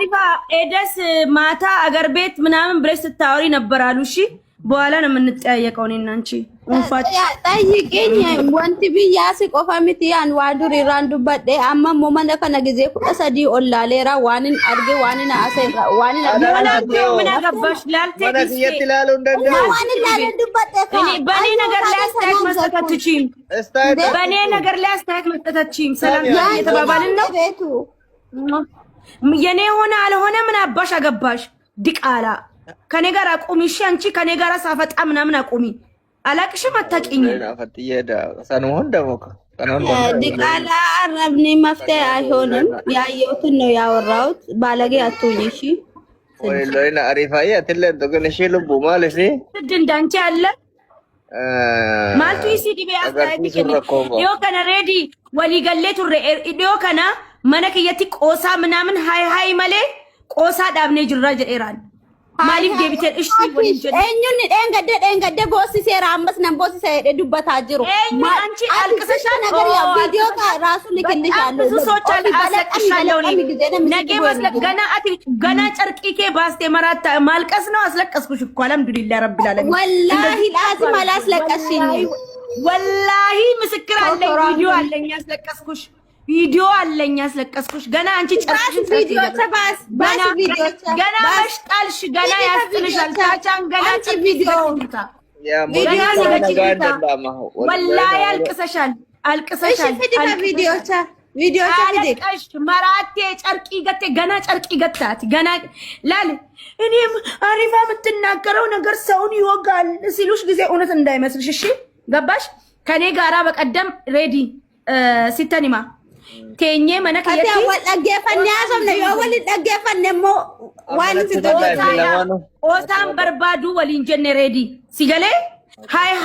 አሪፋ ኤደስ ማታ አገር ቤት ምናምን ብለሽ ስታወሪ ነበር አሉ። እሺ በኋላ ነው የምንጠያየቀው እኔና አንቺ። እንፋት ጠይቂኝ ወንቲ ቢያሲ ቆፋሚቲ ያን ዋዱሪ ራንዱበደ አማሞ መነከነ ጊዜ ኩሰዲ ኦላሌራ ዋንን አርጌ ዋንን አሰራ ዋንን ምን አገባሽ ላልቴ ጊዜ ዋንን ላንዱበደ እኔ በኔ ነገር ላይ አስተያየት መስጠት አትችይም። በኔ ነገር ላይ አስተያየት መስጠት አትችይም። ሰላም እየተባባልን ነው። የኔ ሆነ አልሆነ ምን አባሽ አገባሽ? ዲቃላ ከኔ ጋር አቁሚ። እሺ አንቺ ከኔ ጋር ሳፈጣ ምናምን አቁሚ። አላቅሽም አታቂኝ። ዲቃላ አረብኒ መፍትሄ አይሆንም። ያየሁትን ነው ያወራሁት። ባለጌ አትሁኝ። እሺ ወይሎይና አሪፋዬ አትለን ተገነሽ ልቡ ማለት ነው እንዳንቺ አለ ማልቱ ሲዲ ቢያስታይት ዲዮ ከነ ሬዲ ወሊ ገሌቱ ዲዮ ከነ መነከየቲ ቆሳ ምናምን ሃይ መሌ ቆሳ ዳብኔ ጅራ ጀራን ማሊፍ ዴቢቴን እሺ ወንጀል እኙን ደንገደ ቦስ ሲራ አምስት ነን ቦስ ሲሄድ ዱበታ ጅሩ አንቺ አልቅሰሻል ነገር ያ ቪዲዮ ካራሱ ልክልሻለሁ ብዙ ሰዎች አልቅሰሻለሁ ነገ መስለክ ገና ጨርቂኬ ባስቴ መራታ ማልቀስ ነው። አስለቀስኩሽ እኮ አልሐምዱሊላህ ረቢል ዓለሚን ወላሂ ላዚም አላስለቀስሽኝ። ወላሂ ምስክር አለኝ፣ ቪዲዮ አለኝ ያስለቀስኩሽ ቪዲዮ አለኝ ያስለቀስኩሽ። ገና አንቺ ጨርሽን ቪዲዮ ተባስ ባስ ቪዲዮ ገና መሽጣልሽ ገና ያስጥልሻል። ታቻን ገና ቪዲዮ ወላሂ አልቅሰሻል። ቪዲዮ አልቅሰሽ መራቴ ጨርቂ ገቴ ገና ጨርቂ ገታት ገና ላል እኔም አሪፋ የምትናገረው ነገር ሰውን ይወጋል ሲሉሽ ጊዜ እውነት እንዳይመስልሽ። እሺ ገባሽ? ከኔ ጋራ በቀደም ሬዲ ሲተኒማ ቴኜ መነከየቲ ወላገፈን ያሰም ነው ወል ደገፈን ሞ ዋን ኦታን በርባዱ ወሊንጀነ ሬዲ ሲገሌ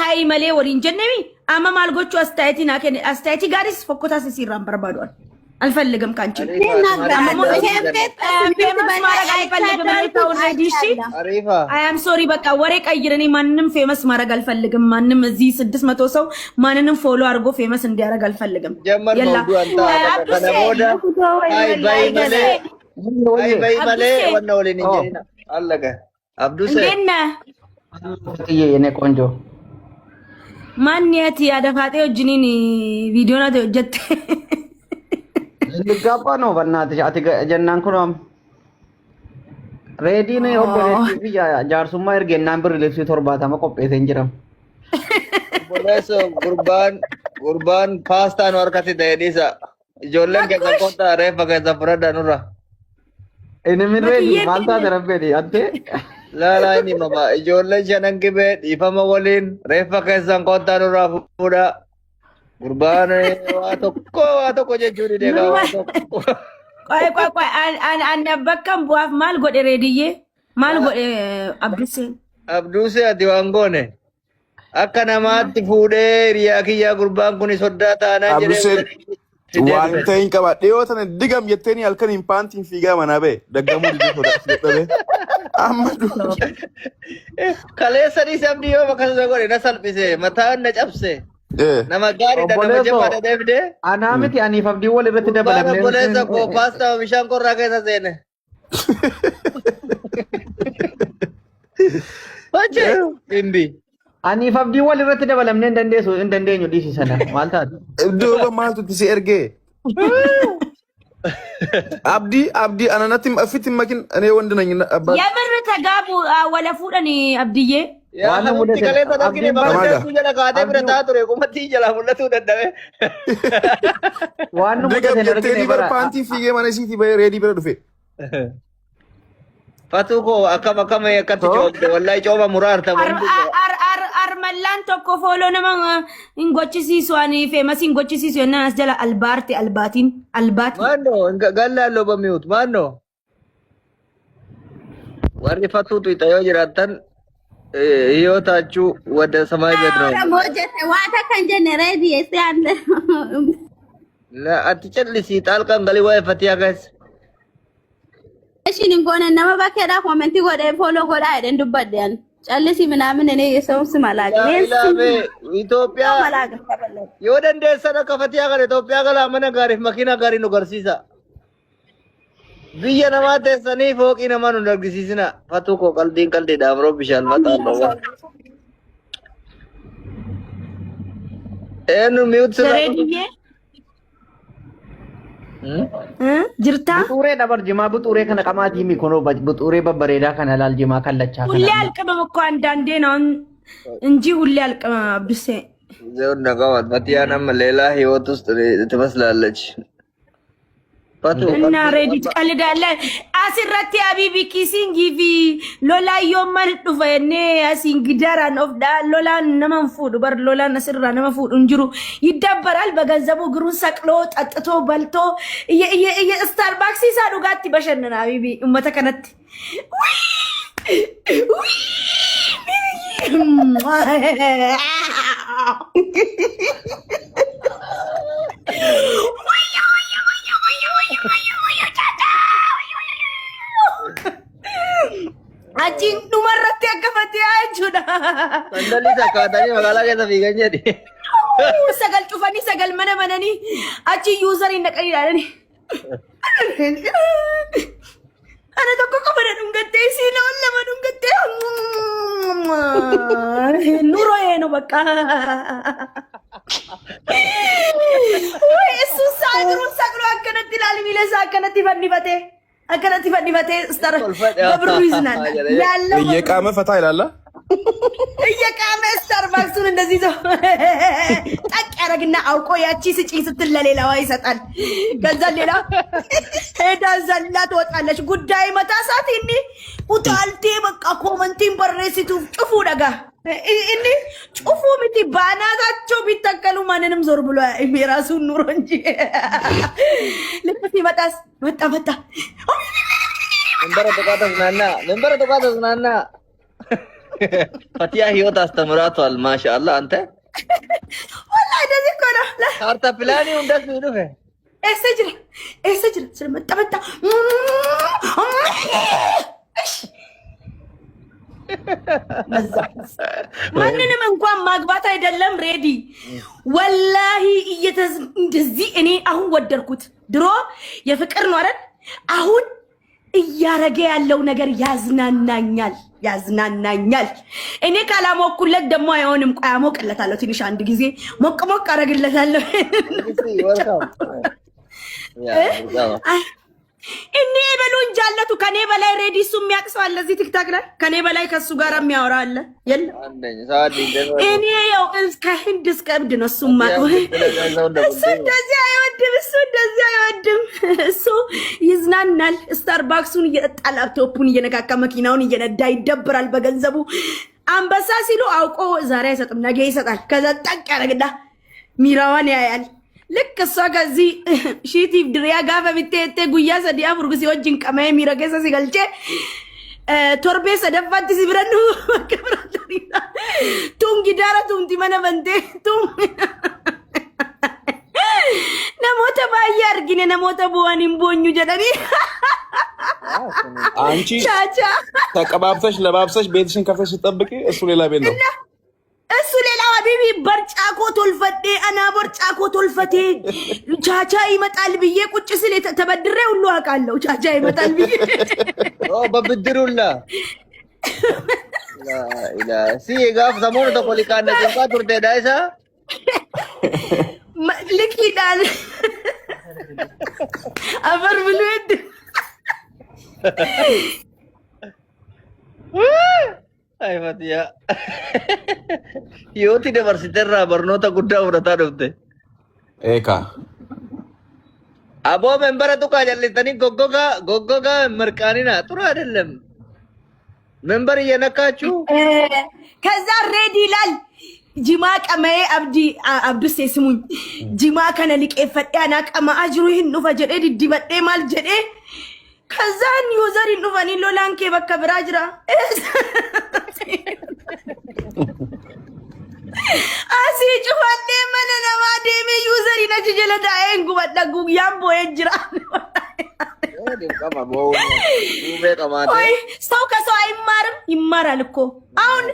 ሃይ መሌ ወሊንጀነሚ አማ ማልጎቹ አስተያየቲና ከኔ አስተያየቲ ጋሪስ ፎኮታ ሲራን በርባዷል አልፈልግም ካንቺ አይ አም ሶሪ በቃ ወሬ ቀይር። እኔ ማንንም ፌመስ ማድረግ አልፈልግም። ማንም እዚህ 600 ሰው ማንንም ፎሎ አድርጎ ፌመስ እንዲያደርግ አልፈልግም። የላ የኔ ቆንጆ ማን የት ያደፋጤ ጅኒን ቪዲዮ ናት ወጀት ልጋባ ነው። በእናትሽ አቲ ጀናን ኩኖም ሬዲ ነው ኦቦሌቲ ቢያ ጃርሱማ እርገናን ብር ለፍሲ ቶርባታ መቆጴት እንጅራም ቦሌሶ ጉርባን ፓስታ ነው አርካቲ ዳይዲሳ ጆለን ከቆጣ ሬፋ ከዘፍረዳ ኑራ እኔ ምን ሬዲ ማልታ ደረበዲ አንተ ላላኒ ማማ ጆለን ጀነንግበ ይፈማ ወሊን ሬፋ ከዘን ቆጣ ኑራ ፉዳ ጉርባን ዋቶ ጀጁሪ ደጋ ቆይ አነበከም ቡአፍ ማል ጎዴ ሬዲዬ ማል ጎዴ አብዱሴ አዲዋንጎኔ አከናማት ፉዴ ሪያኪያ ጉርባን ኩኒ ሶዳታና ጀሬ ዋንተኝ ቀባ ዲዮተነ ድገም የተኒ አልከን ኢምፓንቲን ፊጋ መናበ ደገሙ ዲጆ ተደስለበ አመዱ ከሌሰኒ ሰምዲዮ በከሰ ጎዴ ነሰልቢሴ መታን ነጨብሴ nama gari dan nama jema da devde anamiti ani fabdi wal irratti dabalamne boleh ko pasta bishan korra kaisa sene bache indi ani fabdi wal irratti dabalamne ndandeñu disi sana malta do maltu tisi erge abdi ananatim afitim makin ane wondanany abba የምር ተጋቡ ወለ ፉደኒ አብዲዬ ዋና ሙደ ከሌታ ደክኔ ባንተ ጀላ ካደ ብረታ ቱሬ ቁመቲ ጀላ ሙለቱ ደደበ ዋና ሙደ ተነርገኔ በር ፓንቲ ፊጌ ማነሲቲ በሬዲ ብረ ዱፌ ፋቱኮ አከማ የከት ጆብ ወላይ ጮባ ሙራር ተወንዱ አርመላን ቶኮ ፎሎ ነማ እንጎችሲሱ አኒ ፌመስ እንጎችሲሱ እና አስጀላ አልባቲ ማኖ ጋላሎ በሚውት ማኖ ወሪ ፋቱቱ ይታዮ ጅራተን ህይወታችሁ ወደ ሰማይ ቤት ነው። ሞጀተ ዋታ ከንጀነ ሬዲ እስያለ ለአትጨልሲ ጣልቃን ገሊ ወይ ፈቲያ ጋስ እሺ ንጎነ ነማ ባከዳ ኮሜንት ጎደ ፎሎ ጎዳ አይደን ዱበደን ጨልሲ ምናምን እኔ የሰው ስም አላውቅም። ኢትዮጵያ የወደ እንደሰነ ከፈቲያ ጋር ኢትዮጵያ ጋር አመነ ጋር መኪና ጋር ነው ገርሲሳ Biyya namaa teessanii fooqii namaa nu argisiisina. Fatuu koo qaldiin daamroo bishaan mataa dhawwa. Eenyu mi'uut sirra. Jareediyyee. Jirtaa? Buxuuree dabar jimaa buxuuree kana qamaatii mi kunoo buxuuree babbareedaa kana laal jimaa kallachaa kana. Hullee alqabama እኮ አንዳንዴ ነው እንጂ ሁሌ አልቀበም አብዱሴ ዘውና ቀማት መቲያን አመ ሌላ ህይወት ውስጥ ትመስላለች። እና ሬዲ ትቀልዳለህ። አስረቲ አቢቢ ኪሲንግ ጊቪ ሎላዮ ማን ዱፈኔ አሲንግ ዳራን ኦፍ ዳ ሎላን ነመንፉድ በር ሎላን አስራ ነመንፉድ እንጅሩ ይደበራል። በገንዘቡ ግሩን ሰቅሎ ጠጥቶ በልቶ የስታርባክስ ይሳዱጋት በሸነና አቢቢ ኡመተ ከነት Acing dumarratti akkafatti jechuudha. Sandalli sakkaatanii magaalaa keessa fiigan jedhi. Sagal cufanii sagal mana mananii achi yuuzariin dhaqanii ilaalanii. Ana tokko qabana dhungattee isiin lama dhungattee. Nuroo eenu bakka. Eessuun saayiruun saqloo akkanatti ilaali miila isaa akkanatti fannifatee. Akkanatti fannifatee stara babru ይዝናል ያለው እየቃመ ፈታ ይላል እየቃመ ስታርባክሱን እንደዚህ ዘው ጠቅ ያረግና አውቆ ያቺ ስጪኝ ስትል ለሌላዋ ይሰጣል። ከዛ ሌላ ሄዳ ዘላ ትወጣለች። ጉዳይ መታሳት እኒ ኡታልቴ በቃ ኮመንቲን በሬሲቱ ጭፉ ደጋ እኒ ጭፉ ምቲ ባናታቸው ቢተከሉ ማንንም ዞር ብሎ የራሱን ኑሮ እንጂ ልክ ሲመጣስ መጣ መንበረ ተቃተስ ናና ፈቲያ ህይወት አስተምራቷል። ማሻአላ አንተ ወላሂ እንደዚህ እኮ ነው። ካርታ ፕላኒ እንደስ ይዱፈ ኤሰጅራ ስለመጣ ማንንም እንኳን ማግባት አይደለም ሬዲ ወላሂ እንደዚህ እኔ አሁን ወደድኩት። ድሮ የፍቅር ነው አይደል? አሁን እያረገ ያለው ነገር ያዝናናኛል። እኔ ካላሞኩለት ደግሞ አይሆንም። ቆይ አሞቅለታለሁ። ትንሽ አንድ ጊዜ ሞቅ አረግለታለሁ። እኔ በሉ እንጃለቱ ከኔ በላይ ሬዲ እሱ የሚያቅሰው አለ እዚህ ቲክታክ ላይ ከኔ በላይ ከሱ ጋር የሚያወራ አለ የለም። እኔ ያው ከህንድ እስከ እብድ ነው እሱ ማቀው። እሱ እንደዚህ አይወድም። እሱ ይዝናናል። ስታርባክሱን እየጠጣ ላፕቶፑን እየነካካ መኪናውን እየነዳ ይደብራል በገንዘቡ። አንበሳ ሲሉ አውቆ ዛሬ አይሰጥም ነገ ይሰጣል። ከዛ ጠቅ ያደርግና ሚራዋን ያያል። ልክ እሷ ከዚህ ሺቲፍ ድሪያ ጋፈ ቢቴቴ ጉያ ሰዲያ ቡርጉሲ ወጅን ቀመ ሚረገሰ ሲገልጨ ቶርቤ ሰደፋት ሲብረኑ ከብራቶሪና ቱንጊ ዳራ ቱምቲ መነበንቴ ቱም ነሞተ ባያ አርጊኔ ነሞተ ቡዋኒን ቦኙ ጀደኒ አንቺ ተቀባብተሽ ለባብሰሽ ቤትሽን ከፍተሽ ትጠብቂ። እሱ ሌላ ቤት ነው። እሱ ሌላ ሀቢቢ በርጫቆ ቶልፈቴ አና በርጫቆ ቶልፈቴ ቻቻ ይመጣል ብዬ ቁጭ ስል ተበድሬ ሁሉ አውቃለሁ። ቻቻ ይመጣል ብዬ በብድሩላ ሲ ጋፍ ሰሞኑ ተቆሊቃነ እንኳ ቱርቴ ዳይሳ ልክ ይላል አፈር ብሎ ሄድ አይ ፈቲያ ህይወት ዩኒቨርሲቲራ በርኖታ ጉዳይ ወረታ ደብተ ኤካ አቦ መንበረ ቱቃ ጀልተኒ ጎጎጋ መርቃኒና ጥሩ አይደለም። መንበር እየነካችሁ ከዛ ሬዲ ይላል ጂማ ቀመዬ አብዱስ ስሙኝ ጂማ ከነ ሊቄፈዳና ቀማ አጅሩ ይህን ዱፈ ጀዴ ዲዲበዴ ማል ጀዴ ከዛን ዩዘር ዱፈኒ ሎላንኬ በከ ብራ ጅራ አሲ ጩፋዴ መነ ነማ ዴሜ ዩዘር ነጅ ጀለዳኤን ጉበደጉ ያምቦ የጅራ ሰው ከሰው አይማርም፣ ይማራል እኮ። አሁን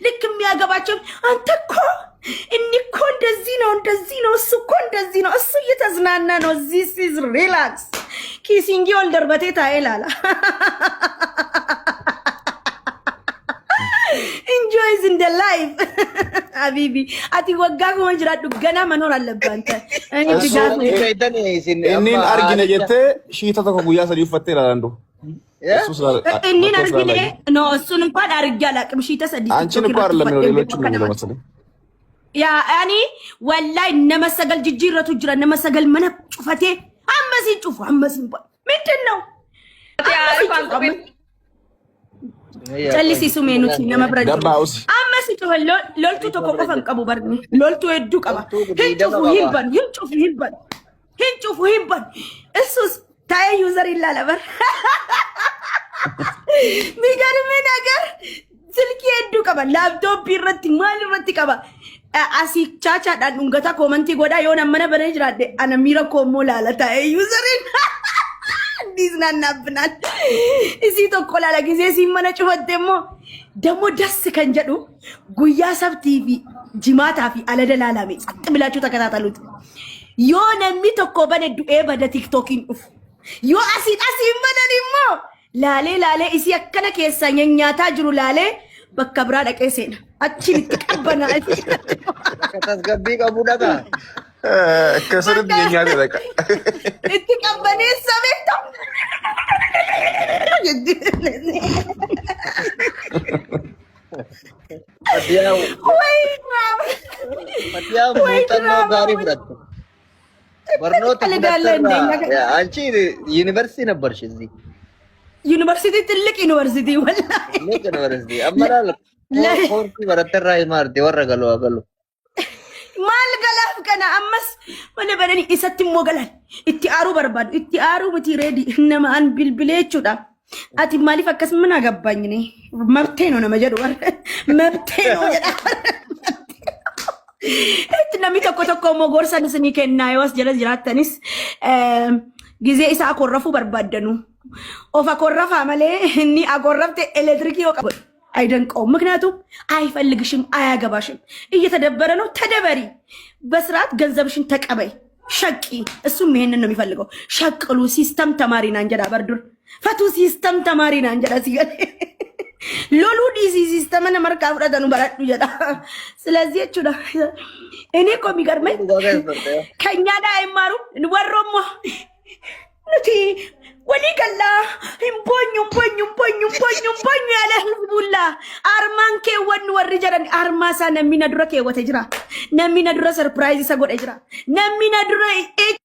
ልክ የሚያገባቸው አንተ እኮ inni እኮ እንደዚህ ነው እሱ እኮ እንደዚህ ነው እሱ እየተዝናና ነው this is relax ኪሲንጊ ወል ደርበቴ ታይላላ enjoys in the life አቢቢ አቲ ወጋ ከመጅራዱ ገና መኖር አለበት አንተ እኔ ቢጋር እኔን አርጊነ ጀተ ሺታ ተኮ ጉያ ሰዲ ፈቴ ላንዶ እኔን አርጊነ ኖ እሱን እንኳን አርጊ አላቅም ሺታ ሰዲ አንቺን እንኳን አይደለም ነው ሌሎቹ ነው መሰለኝ ያ አኒ ወላይ ነመሰገል ጅጅረቱ ጅራ ነመሰገል መነ ጩፈቴ አመሲ ጩፉ አመሲ ምንድነው ጨልሲ ሱሜኑቲ ነመብረድ አመሲ ጩፈሎ ሎልቱ ተኮ ቆፈን ቀቡ በርኒ ሎልቱ እዱ ቀባ ህንጩፉ ሂልበን እሱስ ታይ ዩዘር ይላልበር ሚገርም ነገር ስልኪ እዱ ቀባ ላፕቶፕ ይረቲ ማል ይረቲ ቀባ አሲ ቻቻ ዳን ኡንገታ ኮመንቲ ጎዳ የሆነ መነ በነጅራደ አነ ሚራ ኮሞ ላላታ ዩዘርን ዲዝናናብናል እዚ ተቆላላ ጊዜ ሲመነ ጩፈት ደሞ ደስ ከንጀዱ ጉያ ሰብ ቲቪ ጅማታ ፊ አለደላላሜ ጸጥ ብላችሁ ተከታተሉት የሆነ ሚተኮ በነዱ በደ ቲክቶኪን ኡፍ ዮ አሲ መነኒሞ ላሌ እሲ ያከነ ከሰኛኛታ ጅሩ ላሌ በከብራ ደቀሴና አቺን ተቀበና ከተስገቢ ቀቡዳታ ከስር ቢኛለ ደቀ እትቀበኔ ሰበታ Patiya mutanno gaari fudhattu. Barnoota fudhattarraa አንቺ ዩኒቨርሲቲ ነበርሽ እዚህ ዩኒቨርሲቲ ትልቅ ዩኒቨርሲቲ ወላሂ ትልቅ ዩኒቨርሲቲ አመላል ኮርሲ በረተራ ይማርቴ ወረገሉ አገሉ ማል ገላፍ ከና አመስ ወለ በደኒ ኢሰት ሞገላል ኢቲአሩ በርባዱ ኢቲአሩ ሙቲ ሬዲ እነማን ቢልቢሌቹዳ አቲ ማሊፍ አከስ ምን አገባኝ ነኝ መብቴ ነው ነመጀዱ ወር መብቴ ነው ጀዳ እት ነሚ ተኮ ሞጎርሳን ስኒ ከና ይወስ ጀለስ ጅራተኒስ ጊዜ ኢሳ አኮረፉ በርባደኑ ኦፋ ኮረፋ ማለ እኒ አጎረፍተ ኤሌክትሪክ ይወቀ አይደንቀውም ምክንያቱም አይፈልግሽም አያገባሽም እየተደበረ ነው ተደበሪ በስርዓት ገንዘብሽን ተቀበይ ሸቂ እሱም ይሄንን ነው የሚፈልገው ሸቅሉ ሲስተም ተማሪና እንጀዳ በርዱር ፈቱ ሲስተም ተማሪና እንጀዳ ሲገል ሎሉ ዲሲ ሲስተም እና ማርካ ፍረደኑ በራዱ ጀዳ ስለዚህ እቹዳ እኔ እኮ የሚገርመኝ ከኛ ዳ አይማሩ ወሮሞ ነቲ ወዲ ገላ እምቦኝ ያለ ህዝቡላ አርማንኬ ወን ወርጀረን አርማሳ ነሚና ዱረ ከወተ ጅራ ነሚና ዱረ ሰርፕራይዝ ሰጎደ ጅራ ነሚና ዱረ